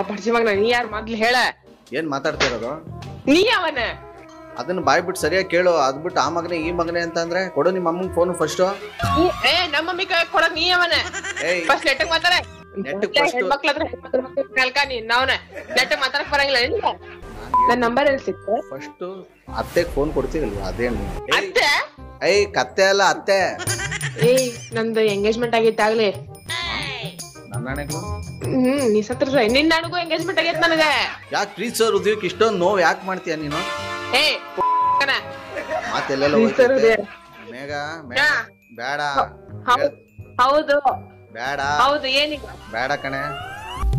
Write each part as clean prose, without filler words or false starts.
ಪಡ್ಸಿ ಮಗನ ನೀ ಯಾರು ಮೊದ್ಲು ಹೇಳ. ಏನ್ ಮಾತಾಡ್ತಾ ಇರೋದು? ನೀ ಅವನ ಅದನ್ನ ಬಾಯ್ ಬಿಟ್ಟು ಸರಿಯಾಗಿ ಕೇಳು. ಅದ್ಬಿಟ್ಟು ಆ ಮಗನೇ ಈ ಮಗನೇ ಅಂತ ಅಂದ್ರೆ ಕೊಡು ನಿಮ್ಮ ಅಮ್ಮಂಗ್ ಫೋನ್ ಫಸ್ಟ್. ನಮ್ಮ ಮಮ್ಮಿ ಕೊಡಕ್ ನೀ ಅವನ ಫಸ್ಟ್ ನೆಟ್ಟಗ್ ಮಾತಾಡ. ಹೆಣ್ಮಕ್ಳತ್ರ ಕಲ್ಕ ನೀನ್ ನಾವ್ನ ನೆಟ್ಟಗ್ ಮಾತಾಡಕ್ ಬರಂಗಿಲ್ಲ. ನನ್ ನಂಬರ್ ಎಲ್ಲಿ ಸಿಕ್ತು? ಫಸ್ಟ್ ಅತ್ತೆ ಫೋನ್ ಕೊಡ್ತೀವಲ್ವಾ ಅದೇನು? ಅತ್ತೆ ಕತ್ತೆ ಅಲ್ಲ ಅತ್ತೆ. ನಂದು ಎಂಗೇಜ್ಮೆಂಟ್ ಆಗೈತೆ ಆಗ್ಲಿ. ನೀ ಸತ್ರ ನಿನ್ ನನಗೂ ಎಂಗೇಜ್ಮೆಂಟ್ ಆಗೈತೆ ನನಗ. ಯಾಕೆ ಪ್ರೀತಿಸೋ ಹೃದಯಕ್ಕೆ ಇಷ್ಟೊಂದು ನೋವು ಯಾಕೆ ಮಾಡ್ತೀಯ ನೀನು? ಮಾತೆಲ್ಲ ಮೇಘ ಬೇಡ. ಹೌದು ಬೇಡ ಹೌದು ಏನೀಗ ಬೇಡ ಕಣೆ.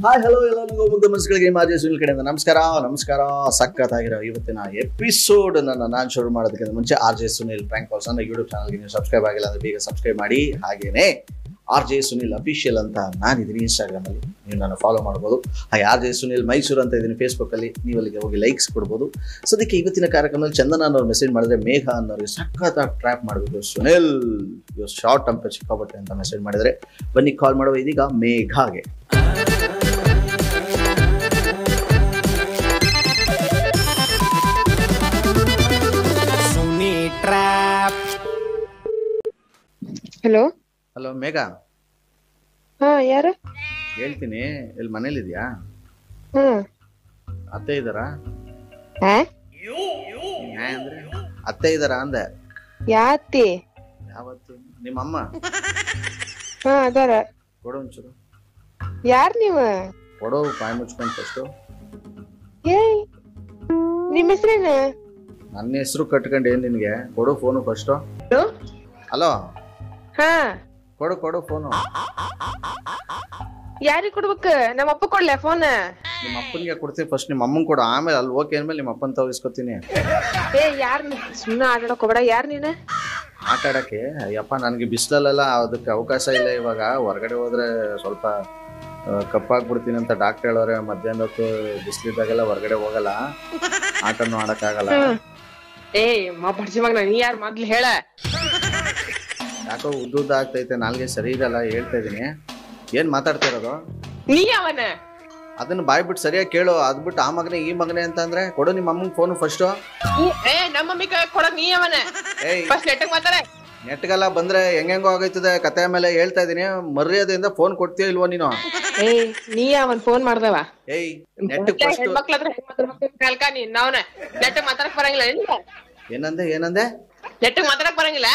ಹಾಯ್ ಹಲೋ ಎಲ್ಲರಿಗೂ ಮುಗ್ಧ ಮನಸ್ಸುಗಳಿಗೆ ಮಾಜಿ ಸುನಿಲ್ ಕಡೆಯಿಂದ ನಮಸ್ಕಾರ. ಸಖತ್ತಾಗಿರೋ ಇವತ್ತಿನ ಎಪಿಸೋಡ್ ನಾನು ಶುರು ಮಾಡೋದಕ್ಕಿಂತ ಮುಂಚೆ RJ ಸುನಿಲ್ ಪ್ರ್ಯಾಂಕ್ ಕಾಲ್ಸ್ ನನ್ನ ಯೂಟ್ಯೂಬ್ ಚಾನಲ್ಗೆ ನೀವು ಸಬ್ಸ್ಕ್ರೈಬ್ ಆಗಿಲ್ಲ ಅಂದ್ರೆ ಬೇಗ ಸಬ್ಸ್ಕ್ರೈಬ್ ಮಾಡಿ. ಹಾಗೇನೆ RJ ಸುನಿಲ್ ಅಫಿಷಿಯಲ್ ಅಂತ ನಾನಿದ್ದೀನಿ ಇನ್ಸ್ಟಾಗ್ರಾಮಲ್ಲಿ, ನೀವು ನಾನು ಫಾಲೋ ಮಾಡ್ಬೋದು. ಹಾಗೆ RJ ಸುನಿಲ್ ಮೈಸೂರು ಅಂತ ಇದ್ದೀನಿ ಫೇಸ್ಬುಕ್ಕಲ್ಲಿ, ನೀವು ಅಲ್ಲಿಗೆ ಹೋಗಿ ಲೈಕ್ಸ್ ಕೊಡ್ಬೋದು. ಸದ್ಯಕ್ಕೆ ಇವತ್ತಿನ ಕಾರ್ಯಕ್ರಮದಲ್ಲಿ ಚಂದನ ಅನ್ನೋರು ಮೆಸೇಜ್ ಮಾಡಿದ್ರೆ ಮೇಘ ಅನ್ನೋರಿಗೆ ಸಖತ್ತಾಗಿ ಟ್ರ್ಯಾಪ್ ಮಾಡಬೇಕು ಸುನಿಲ್ ಶಾರ್ಟ್ ಟೆಂಪರ್ ಸಿಕ್ಕಾಪಟ್ಟೆ ಅಂತ ಮೆಸೇಜ್ ಮಾಡಿದರೆ ಬನ್ನಿ ಕಾಲ್ ಮಾಡುವ ಇದೀಗ ಮೇಘಾಗೆ. ಹಲೋ ಹಲೋ ಮೇಘ. ಯಾರು? ಹೇಳ್ತೀನಿ, ಇಲ್ಲಿ ಮನೇಲಿದ್ಯಾ? ಅತ್ತೆ ಇದ್ದಾರಾ? ಅಂದ್ರೆ ಅತ್ತೆ ಇದ್ದಾರಾ ಅಂದೆ. ಯಾತಿ? ಯಾವತ್ತು? ನಿಮ್ಮಮ್ಮ ಅದಾರ. ಕೊಡು ಒಂಚೂರು. ಯಾರ್ ನೀವು? ಕೊಡೋ ಬಾಯಿ ಮುಚ್ಕೊಂಡು ಫಸ್ಟು. ನಿಮ್ಮ ಹೆಸರೇನ? ನನ್ನ ಹೆಸರು ಕಟ್ಕೊಂಡು ಏನ್ ನಿನ್ಗೆ? ಕೊಡು ಫೋನು ಫಸ್ಟು. ಹಲೋ ಕೊಡು ಫೋನು. ಯಾರಿಗೆ ಕೊಡ್ಬೇಕ? ನಮ್ಮ ಅಪ್ಪ ಕೊಡ್ಲೆ ಫೋನ್? ನಿಮ್ಮ ಅಪ್ಪನಿಗೆ ಕೊಡ್ತೀನಿ ಫಸ್ಟ್, ನಿಮ್ಮ ಅಮ್ಮನ್ ಕೊಡು, ಆಮೇಲೆ ಅಲ್ಲಿ ಓಕೆ ಅಂದ್ಮೇಲೆ ನಿಮ್ಮ ಅಪ್ಪನ ತಗೋಸ್ಕೊತೀನಿ. ಯಾರ್ ಸುಮ್ಮನೆ ಆಟಾಡಕ್ ಹೋಗ್ಬೇಡ. ಯಾರ್ ನೀನ? ಆಟಾಡಕ್ಕೆ? ಅಯ್ಯಪ್ಪ ನನಗೆ ಬಿಸಿಲಲ್ಲೆಲ್ಲ ಅದಕ್ಕೆ ಅವಕಾಶ ಇಲ್ಲ. ಇವಾಗ ಹೊರಗಡೆ ಹೋದ್ರೆ ಸ್ವಲ್ಪ ಕಪ್ಪಾಗ್ಬಿಡ್ತೀನಿ ಅಂತ ಡಾಕ್ಟರ್ ಹೇಳೋರೆ. ಮಧ್ಯಾಹ್ನ ಹೊತ್ತು ಬಿಸಿಲಿದ್ದಾಗೆಲ್ಲ ಹೊರಗಡೆ ಹೋಗಲ್ಲ, ಆಟನೂ ಆಡಕ್ಕಾಗಲ್ಲ. ಪಡ್ಸಿ ಮಗನ ನೀ ಯಾರು ಮೊದ್ಲು ಹೇಳ. ಯಾಕೋ ಉದ್ದ ಆಗ್ತೈತೆ, ನಾಲ್ಗೆ ಸರಿ ಇದಲ್ಲ, ಹೇಳ್ತಾ ಇದೀನಿ. ಏನ್ ಮಾತಾಡ್ತಾ ಇರೋದು? ನೀ ಅವನ ಅದನ್ನ ಬಾಯ್ ಬಿಟ್ಟು ಸರಿಯಾಗಿ ಕೇಳು. ಅದ್ಬಿಟ್ಟು ಆ ಮಗನೇ ಈ ಮಗನೇ ಅಂತ ಅಂದ್ರೆ ಕೊಡು ನಿಮ್ಮ ಅಮ್ಮಂಗ್ ಫೋನ್ ಫಸ್ಟ್. ನಮ್ಮ ಮಮ್ಮಿ ಕೊಡಕ್ ನೀ ಅವನ ಫಸ್ಟ್ ನೆಟ್ಟಗ್ ಮಾತಾಡ. ನೆಟ್ಗೆಲ್ಲ ಬಂದ್ರೆ ಹೆಂಗೋ ಆಗೈತದೆ ಕತೆ. ಮೇಲೆ ಹೇಳ್ತಾ ಇದೀನಿ, ಮರ್ಯಾದೆಯಿಂದ ಫೋನ್ ಕೊಡ್ತೀಯ ಇಲ್ವೋ ನೀನು? ನೀ ಅವನ್ ಫೋನ್ ಮಾಡ್ದವ. ನೆಟ್ ಹೆಣ್ಮಕ್ಳತ್ರ ಕಲ್ಕ ನೀನ್ ನಾವ್ನ ನೆಟ್ಟಗ್ ಮಾತಾಡಕ್ ಬರಂಗಿಲ್ಲ. ಏನಂದೆ? ನೆಟ್ಟಗ್ ಮಾತಾಡಕ್ ಬರಂಗಿಲ್ಲ.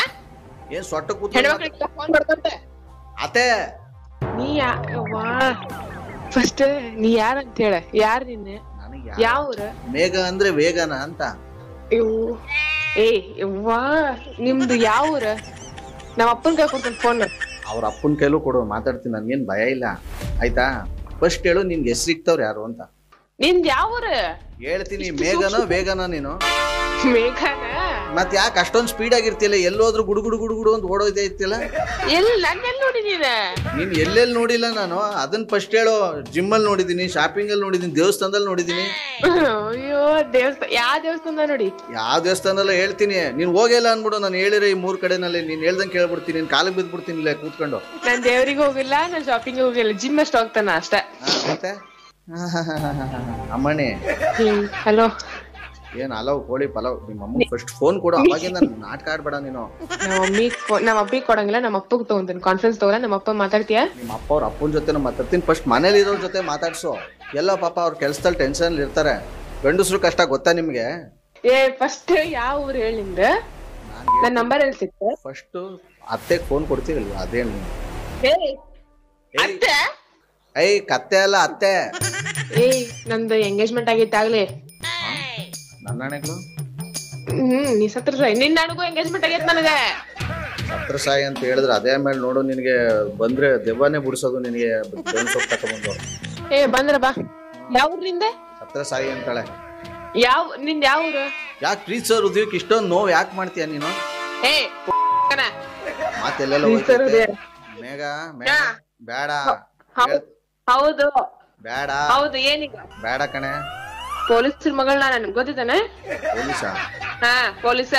ಏನ್ ಸೊಟ್ಟ ಕೂತ್ ಹೆಣ್ಮಕ್ಳಿಗೆ ಫೋನ್ ಮಾಡ್ಕೊಂತ ಅತೆ. ನೀ ಫಸ್ಟ್ ನೀ ಯಾರಂತ ಹೇಳ. ಯಾರ್ ನಿನ್ನ? ಯಾವ್ರ? ಮೇಘ ಅಂದ್ರೆ ವೇಗನ ಅಂತ. ನಿಮ್ದು ಯಾವ್ರ? ನಮ್ಮ ಅಪ್ಪನ ಕೈ ಕೊಡ್ತಾನೆ ಫೋನ್. ಅವ್ರ ಅಪ್ಪನ ಕೈಲೂ ಕೊಡು, ಮಾತಾಡ್ತೀನಿ, ನನ್ಗೇನ್ ಭಯ ಇಲ್ಲ ಆಯ್ತಾ. ಫಸ್ಟ್ ಹೇಳು ನಿನ್ಗೆ ಹೆಸರಿಕ್ತವ್ರು ಯಾರು ಅಂತ. ನಿಂದ್ ಯಾವ್ರ? ಹೇಳ್ತೀನಿ. ಮೇಘನೋ ವೇಗನ ನೀನು? ಮೇಘನ. ಮತ್ ಯಾಕೆ ಅಷ್ಟೊಂದ್ ಸ್ಪೀಡ್ ಆಗಿರ್ತಿಲ್ಲ? ಎಲ್ಲೋದ್ರು ಗುಡುಗುಡು ಅಂತ ಓಡೋದೇ ಇರ್ತಿಲ್ಲ. ನನ್ನೆಲ್ ನೋಡಿ ನೀನ್ ಎಲ್ಲೆಲ್ಲಿ ನೋಡಿಲ್ಲ ನಾನು. ಅದನ್ನ ಫಸ್ಟ್ ಹೇಳು. ಜಿಮ್ ಅಲ್ಲಿ ನೋಡಿದೀನಿ, ಶಾಪಿಂಗ್ ಅಲ್ಲಿ ನೋಡಿದೀನಿ, ದೇವಸ್ಥಾನದಲ್ಲಿ ನೋಡಿದೀನಿ. ಅಯ್ಯೋ ದೇವಸ್ಥಾನ? ಯಾವ ದೇವಸ್ಥಾನ ನೋಡಿ? ಯಾವ ದೇವಸ್ಥಾನಲ್ಲ ಹೇಳ್ತೀನಿ. ನೀನ್ ಹೋಗಿಲ್ಲ ಅನ್ಬಿಡು, ನಾನು ಹೇಳಿದ್ರೆ ಈ 3 ಕಡೆನಲ್ಲಿ ನೀನ್ ಹೇಳ್ದಂಗೆ ಕೇಳ್ಬಿಡ್ತೀನಿ, ನೀನ್ ಕಾಲಿಗೆ ಬಿದ್ಬಿಡ್ತೀನಿ ಇಲ್ಲ ಕೂತ್ಕೊಂಡು. ನಾನ್ ದೇವ್ರಿಗೆ ಹೋಗಿಲ್ಲ, ನಾನ್ ಶಾಪಿಂಗ್ ಹೋಗಿಲ್ಲ, ಜಿಮ್ ಅಷ್ಟು ಹೋಗ್ತಾನ ಅಷ್ಟೇ. ಮತ್ತೆ ಅಮ್ಮಣಿ. ಹಲೋ. ಏನ್ ಹಲವು ಕೋಳಿ ಪಲಾವ್? ನಿಮ್ಮ ಅಮ್ಮ ಫಸ್ಟ್ ಫೋನ್ ಕೊಡು. ಅವಾಗಿಂದ ನಾಟಕ ಆಡ್ಬೇಡ ನೀನು. ನಮ್ಮ ಅಪ್ಪಿಗೆ ಕೊಡಂಗಿಲ್ಲ, ನಮ್ಮ ಅಪ್ಪಗ್ ತಗೊಂತೀನಿ. ಕಾನ್ಫರೆನ್ಸ್ ತಗೋಲ್ಲ. ನಮ್ಮ ಅಪ್ಪ ಮಾತಾಡ್ತೀಯಾ? ನಿಮ್ಮ ಅಪ್ಪ ಅವ್ರ ಅಪ್ಪನ ಜೊತೆ ಮಾತಾಡ್ತೀನಿ. ಫಸ್ಟ್ ಮನೇಲಿ ಇರೋರ್ ಜೊತೆ ಮಾತಾಡ್ಸು. ಎಲ್ಲ ಪಾಪ ಅವ್ರ ಕೆಲ್ಸದಲ್ಲಿ ಟೆನ್ಷನ್ ಇರ್ತಾರೆ. ಗಂಡಸ್ರು ಕಷ್ಟ ಗೊತ್ತಾ ನಿಮ್ಗೆ? ಫಸ್ಟ್ ಯಾವ ಊರು ಹೇಳಿ ನಿಮ್ದ? ನನ್ ನಂಬರ್ ಎಲ್ಲಿ ಸಿಕ್ತು? ಫಸ್ಟ್ ಅತ್ತೆಗ್ ಫೋನ್ ಕೊಡ್ತೀರಲ್ವಾ ಅದೇನು? ಅತ್ತೆ? ಕತ್ತೆ ಅಲ್ಲ ಅತ್ತೆ. ನಂದು ಎಂಗೇಜ್ಮೆಂಟ್ ಆಗೈತೆ ಆಗ್ಲಿ. ನನ್ನ ಹಣೆಗಳು? ನೀ ಸತ್ರ ನಿನ್ ನನಗೂ ಎಂಗೇಜ್ಮೆಂಟ್ ಆಗೈತೆ ನನಗ. ಸತ್ರ ಸಾಯಿ ಅಂತ ಹೇಳಿದ್ರೆ ಅದೇ ಮೇಲೆ ನೋಡು, ನಿನಗೆ ಬಂದ್ರೆ ದೆವ್ವನೇ ಬಿಡಿಸೋದು ನಿನಗೆ. ತಗೊಂಡು ಬಂದ್ರ ಬಾ. ಯಾವ ಊರಿಂದ? ಸತ್ರ ಸಾಯಿ ಅಂತಾಳೆ. ನಿಂದ ಯಾವ ಊರು? ಯಾಕೆ ಪ್ರೀತಿಸೋ ಹೃದಯಕ್ಕೆ ಇಷ್ಟೊಂದು ನೋವು ಯಾಕೆ ಮಾಡ್ತೀಯ ನೀನು? ಮಾತೆಲ್ಲ ಮೇಘ ಬೇಡ. ಹೌದು ಬೇಡ. ಹೌದು ಏನೀಗ? ಬೇಡ ಕಣೆ. ಪೊಲೀಸ್ ಮಗಳನ್ನ ನನ್ಗೆ ಗೊತ್ತಿದ್ದಾನೆ. ಪೊಲೀಸ.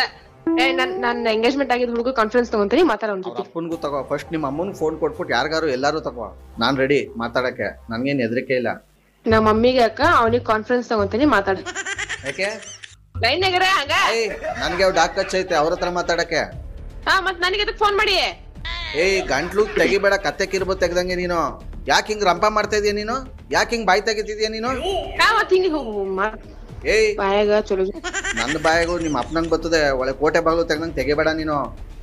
ನನ್ನ ಎಂಗೇಜ್ಮೆಂಟ್ ಆಗಿದ್ ಹುಡುಗ ಕಾನ್ಫರೆನ್ಸ್ ತಗೊಂತೀನಿ, ಮಾತಾಡೋಣ. ಅಪ್ಪನ್ಗೂ ತಗೋ ಫಸ್ಟ್. ನಿಮ್ಮ ಅಮ್ಮನ್ ಫೋನ್ ಕೊಟ್ಬಿಟ್ಟು ಯಾರಿಗಾರು ಎಲ್ಲಾರು ತಗೋ. ನಾನ್ ರೆಡಿ ಮಾತಾಡಕ್ಕೆ, ನನ್ಗೇನ್ ಹೆದರಿಕೆ ಇಲ್ಲ. ನಮ್ಮ ಮಮ್ಮಿಗೆ ಅಕ್ಕ ಅವನಿಗೆ ಕಾನ್ಫರೆನ್ಸ್ ತಗೊಂತೀನಿ ಮಾತಾಡ. ಯಾಕೆ ಲೈನ್ ನಾಗರ ಹಂಗ ನನ್ಗೆ ಅವ್ ಡಾಕ್ ಕಚ್ ಐತೆ ಅವ್ರ ಹತ್ರ ಮಾತಾಡಕ್ಕೆ. ಮತ್ ನನಗೆ ಅದಕ್ಕೆ ಫೋನ್ ಮಾಡಿ. ಗಂಟ್ಲು ತೆಗಿಬೇಡ, ಕತ್ತೆಕಿರ್ಬೋದು ತೆಗ್ದಂಗೆ ನೀನು. ಯಾಕೆ ಹಿಂಗ್ ರಂಪ ಮಾಡ್ತಾ ಇದೀಯ ನೀನು? ಯಾಕೆ ಹಿಂಗ್ ಬಾಯಿ ತೆಗಿತಿದ್ಯಾ ನೀನು? ಬಾಯಾಗ ಚಲೋ ನನ್ನ ಬಾಯಾಗು ನಿಮ್ಮ ಅಪ್ಪನಂಗ್ ಬರ್ತದೆ. ಒಳ್ಳೆ ಕೋಟೆ ಬಾಗ್ಲು ತೆಗ್ದಂಗ್ ತೆಗಿಬೇಡ ನೀನು.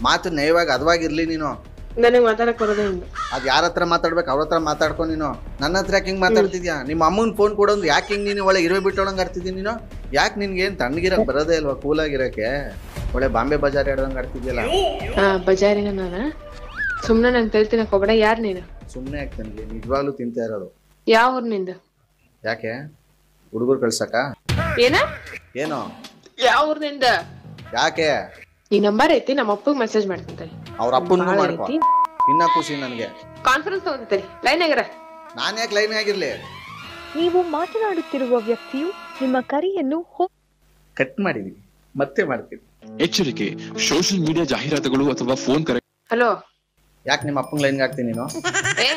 ಮಾತು ನಯವಾಗಿ ಅದವಾಗಿರ್ಲಿ ನೀನು. ನನಗೆ ಮಾತಾಡಕ್ ಬರೋದೇ ಅದ್ ಯಾರ ಹತ್ರ ಮಾತಾಡ್ಬೇಕು ಅವ್ರ ಹತ್ರ ಮಾತಾಡ್ಕೊ ನೀನು. ನನ್ನ ಹತ್ರ ಯಾಕೆ ಹಿಂಗ್ ಮಾತಾಡ್ತಿದ್ಯಾ? ನಿಮ್ಮ ಅಮ್ಮನ್ ಫೋನ್ ಕೊಡೋದು ಯಾಕೆ ಹಿಂಗ್ ನೀನು ಒಳ್ಳೆ ಇರುವೆ ಬಿಟ್ಟೋಳಂಗ್ ಆಡ್ತಿದ್ದಿ ನೀನು? ಯಾಕೆ ನಿನ್ಗೆ ಏನ್ ತಣ್ಣಗಿರಕ್ ಬರೋದೇ ಇಲ್ವಾ? ಕೂಲಾಗಿರಕ್ಕೆ ಒಳ್ಳೆ ಬಾಂಬೆ ಬಜಾರ್ ಆಡ್ದಂಗ್ ಆಡ್ತಿದ್ಯಲ್ಲ. ಬಜಾರಿನ ನಾನ ಸುಮ್ನೆ ನಂಗೆ ತಿಳ್ತಿನಕ್ ಹೋಗ್ಬೇಡ. ಯಾರ್ ನೀನು? ಸುಮ್ನೆ ಯಾಕೆ ನನಗೆ ನಿಜವಾಗ್ಲೂ ತಿಂತಾ ಇರೋದು. ಯಾವ ಊರ್ ನಿಂದ? ಯಾಕೆ ಹುಡುಗರು ಕಳ್ಸಕ? ಏನ ಏನೋ ಯಾವ ಊರ್ ನಿಂದ? ಯಾಕೆ ಈ ನಂಬರ್ ಐತಿ, ನಮ್ಮ ಅಪ್ಪಗ್ ಮೆಸೇಜ್ ಮಾಡ್ತೀನಿ. ಅವ್ರ ಅಪ್ಪನ ಮಾಡ್ಕೊ. ಇನ್ನ ಖುಷಿ ನನಗೆ. ಕಾನ್ಫರೆನ್ಸ್ ತಗೊಂತೀನಿ ಲೈನ್ ಆಗಿರ. ನಾನ್ ಯಾಕೆ ಲೈನ್ ಆಗಿರ್ಲಿ? ನೀವು ಮಾತನಾಡುತ್ತಿರುವ ವ್ಯಕ್ತಿಯು ನಿಮ್ಮ ಕರೆಯನ್ನು ಕಟ್ ಮಾಡಿದೀನಿ, ಮತ್ತೆ ಮಾಡ್ತೀನಿ. ಎಚ್ಚರಿಕೆ, ಸೋಷಿಯಲ್ ಮೀಡಿಯಾ ಜಾಹೀರಾತುಗಳು ಅಥವಾ ಫೋನ್ ಕರೆ. ಹಲೋ, ಯಾಕೆ ನಿಮ್ಮ ಅಪ್ಪಂಗ್ ಲೈನ್ ಹಾಕ್ತೀನಿ ನೀನು?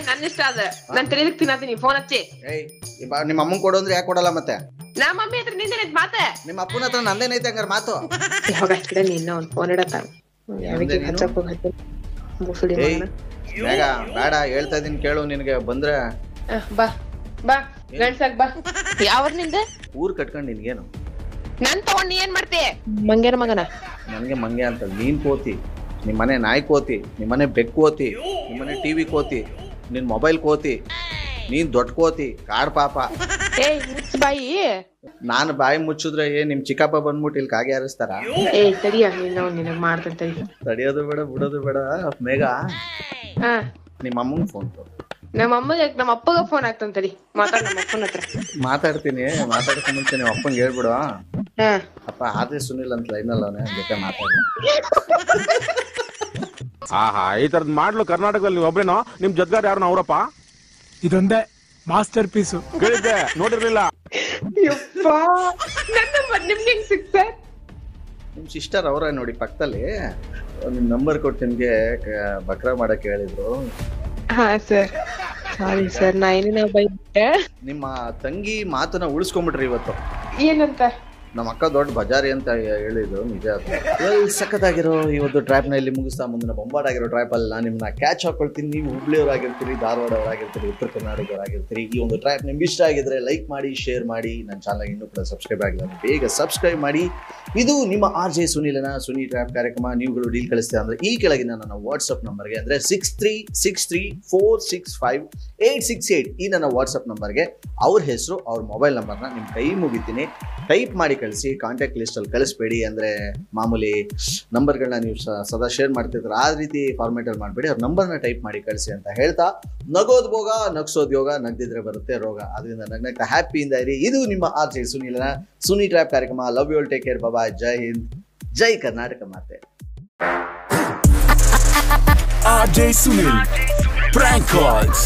ನನ್ನ ಇಷ್ಟ ಅದ, ನಾನ್ ತಿಳಿದಕ್ ತಿನ್ನತೀನಿ. ಫೋನ್ ಹಚ್ಚಿ. ನಿಮ್ಮ ಅಮ್ಮಂಗ್ ಕೊಡು ಅಂದ್ರೆ ಯಾಕೆ ಕೊಡಲ್ಲ? ಮತ್ತೆ ನಮ್ಮ ಮಮ್ಮಿ ಹತ್ರ ನಿಂದೇನೈತ್ ಮಾತ? ನಿಮ್ಮ ಅಪ್ಪನ ಹತ್ರ ನಂದೇನೈತೆ ಹಂಗಾರ ಮಾತು? ನಿನ್ನ ಒಂದ್ ಫೋನ್ ಇಡತ್ತ ಬೇಗ ಬೇಡ, ಹೇಳ್ತಾ ಇದೀನಿ ಕೇಳು. ನಿನ್ಗೆ ಬಂದ್ರೆ ಬಾ ಬಾ ಗಂಡ್ಸಾಕ್ ಬಾ. ಯಾವ್ರ ನಿಂದ? ಊರ್ ಕಟ್ಕೊಂಡ್ ನಿನ್ಗೇನು? ನನ್ ತಗೊಂಡ್ ನೀ ಏನ್ ಮಾಡ್ತಿ? ಮಂಗ್ಯನ ಮಗನ. ನನ್ಗೆ ಮಂಗ್ಯ ಅಂತ ನೀನ್ ಕೋತಿ, ನಿಮ್ಮನೆ ನಾಯಿ ಕೋತಿ, ನಿಮ್ಮನೆ ಬೆಕ್ಕು ಕೋತಿ, ನಿಮ್ಮನೆ ಟಿವಿ ಕೋತಿ, ನಿನ್ ಮೊಬೈಲ್ ಕೋತಿ, ನೀನ್ ದೊಡ್ಡ ಕೋತಿ, ಕಾಡ್ ಪಾಪ. ಬಾಯಿ ನಾನು ಬಾಯಿ ಮುಚ್ಚಿದ್ರೆ ನಿಮ್ ಚಿಕ್ಕಪ್ಪ ಬಂದ್ಬಿಟ್ಟು ಇಲ್ಲಿ ಕಾಗೆ ಹಾರಿಸ್ತಾರ? ತಡಿಯ ನಿನಗ್ ಮಾಡ್ತಂತ. ತಡಿಯೋದು ಬೇಡ, ಬಿಡೋದು ಬೇಡ. ಮೇಘ, ನಿಮ್ಮ ಅಮ್ಮಂಗ್ ಫೋನ್ ಕೊಡು. ನಮ್ಮ ಅಮ್ಮಗೆ ನಮ್ಮ ಅಪ್ಪಗ ಫೋನ್ ಆಗ್ತಂತಡಿ. ಮಾತಾಡ ನಮ್ಮ ಅಪ್ಪನ ಹತ್ರ. ಮಾತಾಡ್ತೀನಿ. ಮಾತಾಡ್ಕೊಂಡ್ ಮುಂಚೆ ನಿಮ್ಮ ಅಪ್ಪಂಗೆ ಹೇಳ್ಬಿಡು. ಅಪ್ಪ ಆದ್ರೆ ಸುನಿಲ್ ಅಂತ ಲೈನಲ್ಲ ಅವನೇ ಜೊತೆ ಮಾತಾಡ. ಈ ತರದ್ ಮಾಡ್ಲು ಕರ್ನಾಟಕದಲ್ಲಿ ನೀವು ಒಬ್ರೇನೋ? ನಿಮ್ ಜೊತೆಗಾರ ಯಾರು ಅವರಪ್ಪ? ಇದೊಂದೇ ಮಾಸ್ಟರ್ ಪೀಸು. ಕೇಳಿದ್ದೆ, ನೋಡಿರ್ಲಿಲ್ಲ. ನಿಮ್ಗೆ ಹೆಂಗ್ ಸಿಕ್ತ? ನಿಮ್ ಸಿಸ್ಟರ್ ಅವರ ನೋಡಿ ಪಕ್ಕದಲ್ಲಿ. ನಿಮ್ ನಂಬರ್ ಕೊಟ್ಟು ನಿಮ್ಗೆ ಬಕ್ರಾ ಮಾಡಕ್ ಹೇಳಿದ್ರು. ಹಾ ಸರ್, ಸಾರಿ ಸರ್, ನಾ ಏನೇನ ಬೈಬಿಟ್ಟೆ. ನಿಮ್ಮ ತಂಗಿ ಮಾತನ್ನ ಉಳಿಸ್ಕೊಂಡ್ಬಿಟ್ರಿ ಇವತ್ತು. ಏನಂತ? ನಮ್ಮ ಅಕ್ಕ ದೊಡ್ಡ ಬಜಾರಿ ಅಂತ ಹೇಳಿದ್ರು, ನಿಜ. ಸಖತ್ತಾಗಿರೋ ಈ ಒಂದು ಟ್ರ್ಯಾಪ್ ನ ಇಲ್ಲಿ ಮುಗಿಸ್ತಾ ಮುಂದಿನ ಬೊಂಬಾಟಾಗಿರೋ ಟ್ರ್ಯಾಪ್ ಅಲ್ಲಿ ನಾನು ನಿಮ್ಮನ್ನ ಕ್ಯಾಚ್ ಹಾಕೊಳ್ತೀನಿ. ನೀವು ಹುಬ್ಳಿಯವರಾಗಿರ್ತೀರಿ, ಧಾರವಾಡವರಾಗಿರ್ತೀರಿ, ಉತ್ತರ ಕರ್ನಾಟಕವರಾಗಿರ್ತೀರಿ. ಈ ಒಂದು ಟ್ರ್ಯಾಪ್ ನಿಮ್ಗೆ ಇಷ್ಟ ಆಗಿದ್ರೆ ಲೈಕ್ ಮಾಡಿ, ಶೇರ್ ಮಾಡಿ. ನನ್ನ ಚಾನಲ್ ಇನ್ನೂ ಕೂಡ ಸಬ್ಸ್ಕ್ರೈಬ್ ಆಗಿಲ್ಲ, ಬೇಗ ಸಬ್ಸ್ಕ್ರೈಬ್ ಮಾಡಿ. ಇದು ನಿಮ್ಮ RJ ಸುನಿಲನ ಸುನಿ ಟ್ರ್ಯಾಪ್ ಕಾರ್ಯಕ್ರಮ. ನೀವುಗಳು ಡೀಲ್ ಕಳಿಸ್ತೀರ ಅಂದ್ರೆ ಈ ಕೆಳಗಿನ ನನ್ನ ವಾಟ್ಸ್ಆಪ್ ನಂಬರ್ಗೆ, ಅಂದ್ರೆ 6363465868 ಈ ನನ್ನ ವಾಟ್ಸ್ಆಪ್ ನಂಬರ್ಗೆ ಅವ್ರ ಹೆಸರು, ಅವ್ರ ಮೊಬೈಲ್ ನಂಬರ್ನ ನಿಮ್ಮ ಕೈ ಮುಗಿತೀನಿ ಟೈಪ್ ಮಾಡಿ ಕಳಿಸಿ. ಕಾಂಟ್ಯಾಕ್ಟ್ ಲಿಸ್ಟ್ ಅಲ್ಲಿ ಕಳಿಸ್ಬೇಡಿ. ಅಂದ್ರೆ ಮಾಮೂಲಿ ನಂಬರ್ಗಳನ್ನ ನೀವು ಸದಾ ಶೇರ್ ಮಾಡ್ತಿದ್ರೆ ಆ ರೀತಿ ಫಾರ್ಮೇಟ್ ಅಲ್ಲಿ ಮಾಡಬೇಡಿ. ಅವ್ರ ನಂಬರ್ನ ಟೈಪ್ ಮಾಡಿ ಕಳಿಸಿ ಅಂತ ಹೇಳ್ತಾ, ನಗೋದ್ ಭೋಗ, ನಗ್ಸೋದ್ ಯೋಗ, ನಗ್ದಿದ್ರೆ ಬರುತ್ತೆ ರೋಗ. ಅದರಿಂದ ನಗ್ನಗ್ತಾ ಹ್ಯಾಪಿಯಿಂದ ಇರಿ. ಇದು ನಿಮ್ಮ RJ ಸುನಿಲನ ಸುನಿ ಟ್ರ್ಯಾಪ್ ಕಾರ್ಯಕ್ರಮ. Love you all, take care, bye, ಜೈ ಹಿಂದ್, ಜೈ ಕರ್ನಾಟಕ ಮಾತೆ. RJ Sunil Prank Calls.